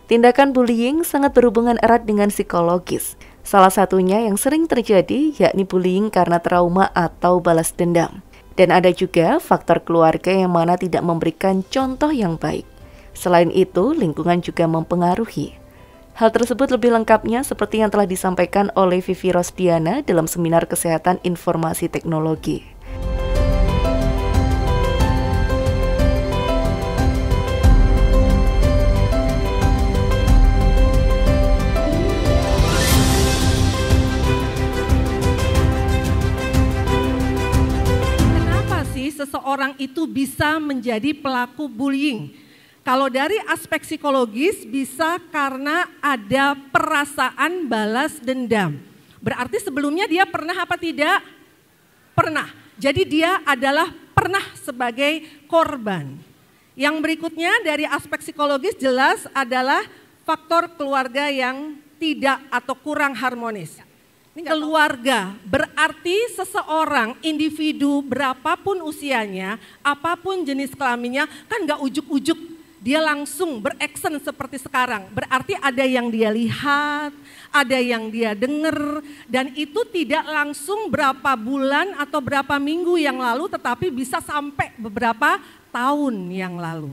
Tindakan bullying sangat berhubungan erat dengan psikologis. Salah satunya yang sering terjadi yakni bullying karena trauma atau balas dendam. Dan ada juga faktor keluarga yang mana tidak memberikan contoh yang baik. Selain itu, lingkungan juga mempengaruhi. Hal tersebut lebih lengkapnya seperti yang telah disampaikan oleh Vivi Rosdiana dalam Seminar Kesehatan Informasi Teknologi. Seseorang itu bisa menjadi pelaku bullying. Kalau dari aspek psikologis bisa karena ada perasaan balas dendam. Berarti sebelumnya dia pernah apa tidak? Pernah. Jadi dia adalah pernah sebagai korban. Yang berikutnya dari aspek psikologis jelas adalah faktor keluarga yang tidak atau kurang harmonis. Keluarga berarti seseorang, individu berapapun usianya, apapun jenis kelaminnya, kan gak ujuk-ujuk dia langsung bereksen seperti sekarang. Berarti ada yang dia lihat, ada yang dia dengar, dan itu tidak langsung berapa bulan atau berapa minggu yang lalu, tetapi bisa sampai beberapa tahun yang lalu.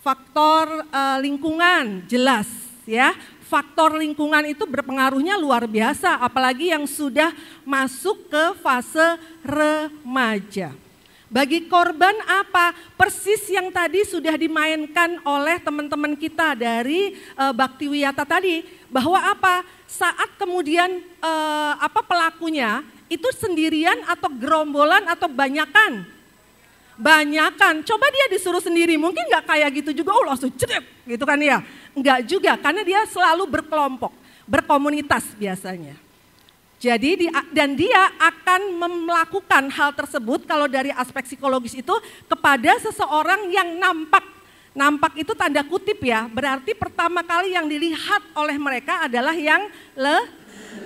Faktor lingkungan jelas ya. Faktor lingkungan itu berpengaruhnya luar biasa, apalagi yang sudah masuk ke fase remaja. Bagi korban apa? Persis yang tadi sudah dimainkan oleh teman-teman kita dari Bakti Wiyata tadi, bahwa apa? Saat kemudian pelakunya itu sendirian atau gerombolan atau banyakan? Banyakan, coba dia disuruh sendiri, mungkin gak kayak gitu juga, langsung cedek gitu kan ya. Enggak juga, karena dia selalu berkelompok, berkomunitas biasanya. Jadi dia akan melakukan hal tersebut kalau dari aspek psikologis itu kepada seseorang yang nampak. Nampak itu tanda kutip ya, berarti pertama kali yang dilihat oleh mereka adalah yang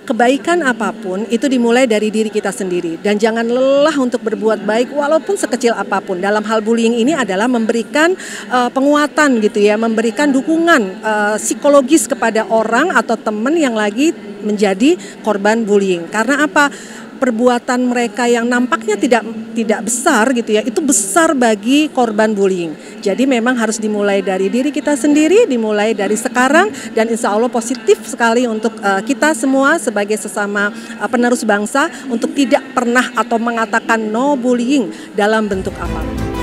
Kebaikan apapun itu dimulai dari diri kita sendiri dan jangan lelah untuk berbuat baik walaupun sekecil apapun. Dalam hal bullying ini adalah memberikan penguatan gitu ya, memberikan dukungan psikologis kepada orang atau teman yang lagi menjadi korban bullying. Karena apa? Perbuatan mereka yang nampaknya tidak besar gitu ya, itu besar bagi korban bullying. Jadi memang harus dimulai dari diri kita sendiri, dimulai dari sekarang, dan insya Allah positif sekali untuk kita semua sebagai sesama penerus bangsa untuk tidak pernah atau mengatakan no bullying dalam bentuk apapun.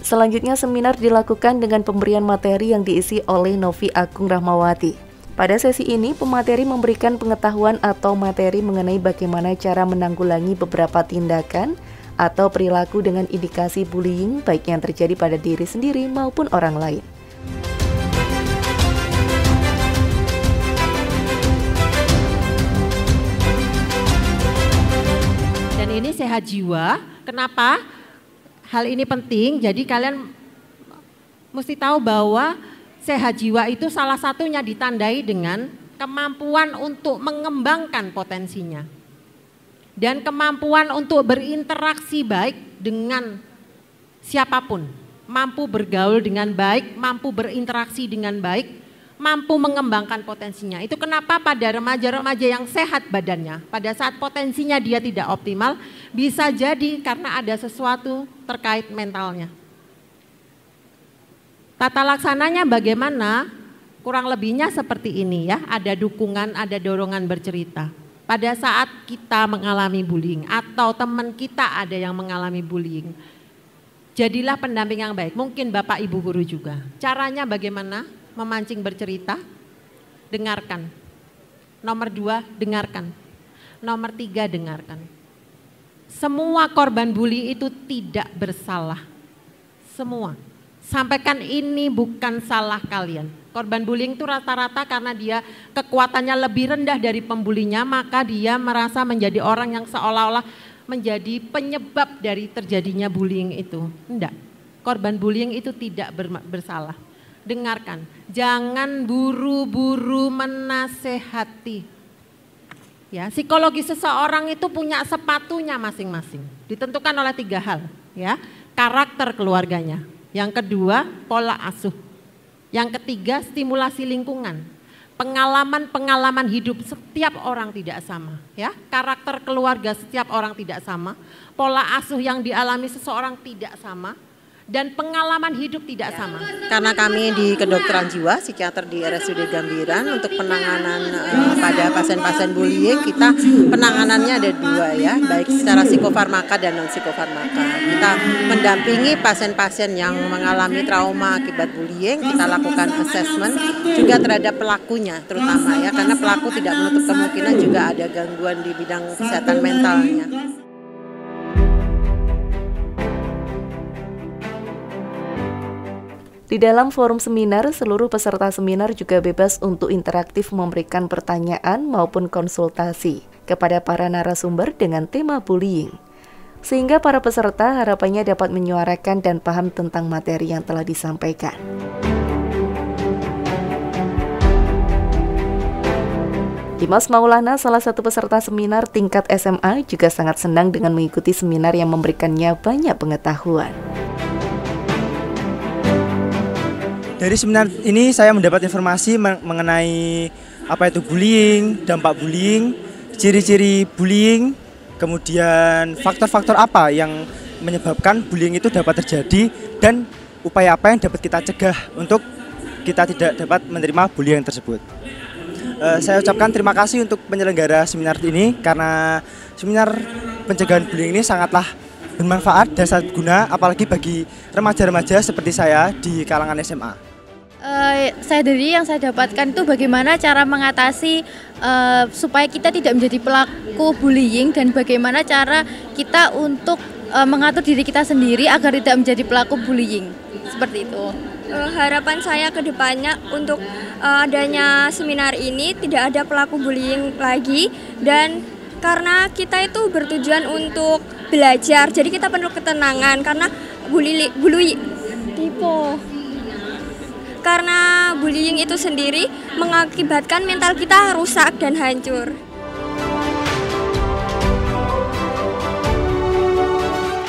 Selanjutnya seminar dilakukan dengan pemberian materi yang diisi oleh Novi Agung Rahmawati. Pada sesi ini, pemateri memberikan pengetahuan atau materi mengenai bagaimana cara menanggulangi beberapa tindakan atau perilaku dengan indikasi bullying baik yang terjadi pada diri sendiri maupun orang lain. Dan ini sehat jiwa, kenapa? Hal ini penting, jadi kalian mesti tahu bahwa sehat jiwa itu salah satunya ditandai dengan kemampuan untuk mengembangkan potensinya. Dan kemampuan untuk berinteraksi baik dengan siapapun. Mampu bergaul dengan baik, mampu berinteraksi dengan baik, mampu mengembangkan potensinya. Itu kenapa pada remaja-remaja yang sehat badannya, pada saat potensinya dia tidak optimal, bisa jadi karena ada sesuatu terkait mentalnya. Tata laksananya bagaimana? Kurang lebihnya seperti ini ya, ada dukungan, ada dorongan bercerita. Pada saat kita mengalami bullying atau teman kita ada yang mengalami bullying, jadilah pendamping yang baik. Mungkin Bapak Ibu guru juga. Caranya bagaimana? Memancing bercerita, dengarkan. Nomor 2, dengarkan. Nomor 3, dengarkan. Semua korban bully itu tidak bersalah. Semua. Sampaikan ini bukan salah kalian. Korban bullying itu rata-rata karena dia kekuatannya lebih rendah dari pembulinya, maka dia merasa menjadi orang yang seolah-olah menjadi penyebab dari terjadinya bullying itu. Enggak. Korban bullying itu tidak bersalah. Dengarkan, jangan buru-buru menasehati. Ya, psikologi seseorang itu punya sepatunya masing-masing. Ditentukan oleh 3 hal, ya. Karakter keluarganya. Yang kedua, pola asuh. Yang ketiga, stimulasi lingkungan. Pengalaman-pengalaman hidup setiap orang tidak sama, ya. Karakter keluarga setiap orang tidak sama. Pola asuh yang dialami seseorang tidak sama. Dan pengalaman hidup tidak sama. Karena kami di kedokteran jiwa, psikiater di RSUD Gambiran untuk penanganan pada pasien-pasien bullying, kita penanganannya ada 2 ya, baik secara psikofarmaka dan non psikofarmaka. Kita mendampingi pasien-pasien yang mengalami trauma akibat bullying, kita lakukan assessment juga terhadap pelakunya terutama ya, karena pelaku tidak menutup kemungkinan juga ada gangguan di bidang kesehatan mentalnya. Di dalam forum seminar, seluruh peserta seminar juga bebas untuk interaktif memberikan pertanyaan maupun konsultasi kepada para narasumber dengan tema bullying. Sehingga para peserta harapannya dapat menyuarakan dan paham tentang materi yang telah disampaikan. Dimas Maulana, salah satu peserta seminar tingkat SMA, juga sangat senang dengan mengikuti seminar yang memberikannya banyak pengetahuan. Dari seminar ini saya mendapat informasi mengenai apa itu bullying, dampak bullying, ciri-ciri bullying, kemudian faktor-faktor apa yang menyebabkan bullying itu dapat terjadi dan upaya apa yang dapat kita cegah untuk kita tidak dapat menerima bullying tersebut. Saya ucapkan terima kasih untuk penyelenggara seminar ini karena seminar pencegahan bullying ini sangatlah bermanfaat dan sangat guna apalagi bagi remaja-remaja seperti saya di kalangan SMA. Yang saya dapatkan itu bagaimana cara mengatasi supaya kita tidak menjadi pelaku bullying dan bagaimana cara kita untuk mengatur diri kita sendiri agar tidak menjadi pelaku bullying, seperti itu. Harapan saya ke depannya untuk adanya seminar ini tidak ada pelaku bullying lagi, dan karena kita itu bertujuan untuk belajar, jadi kita perlu ketenangan karena bullying itu sendiri mengakibatkan mental kita rusak dan hancur.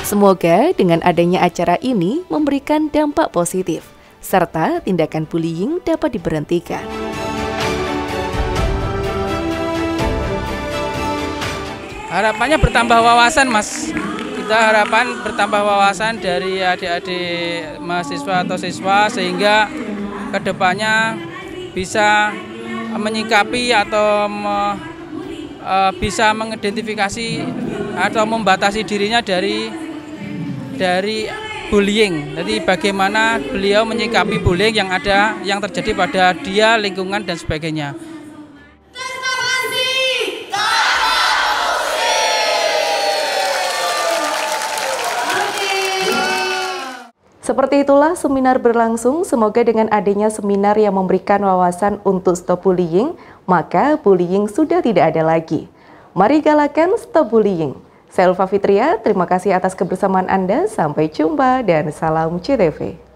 Semoga dengan adanya acara ini memberikan dampak positif, serta tindakan bullying dapat diberhentikan. Harapannya bertambah wawasan, Mas. Kita harapan bertambah wawasan dari adik-adik mahasiswa atau siswa sehingga kedepannya bisa menyikapi atau bisa mengidentifikasi atau membatasi dirinya dari bullying. Jadi bagaimana beliau menyikapi bullying yang terjadi pada dia, lingkungan dan sebagainya. Seperti itulah seminar berlangsung. Semoga dengan adanya seminar yang memberikan wawasan untuk stop bullying, maka bullying sudah tidak ada lagi. Mari galakan stop bullying. Saya Ulfa Fitria, terima kasih atas kebersamaan Anda. Sampai jumpa dan salam CTV.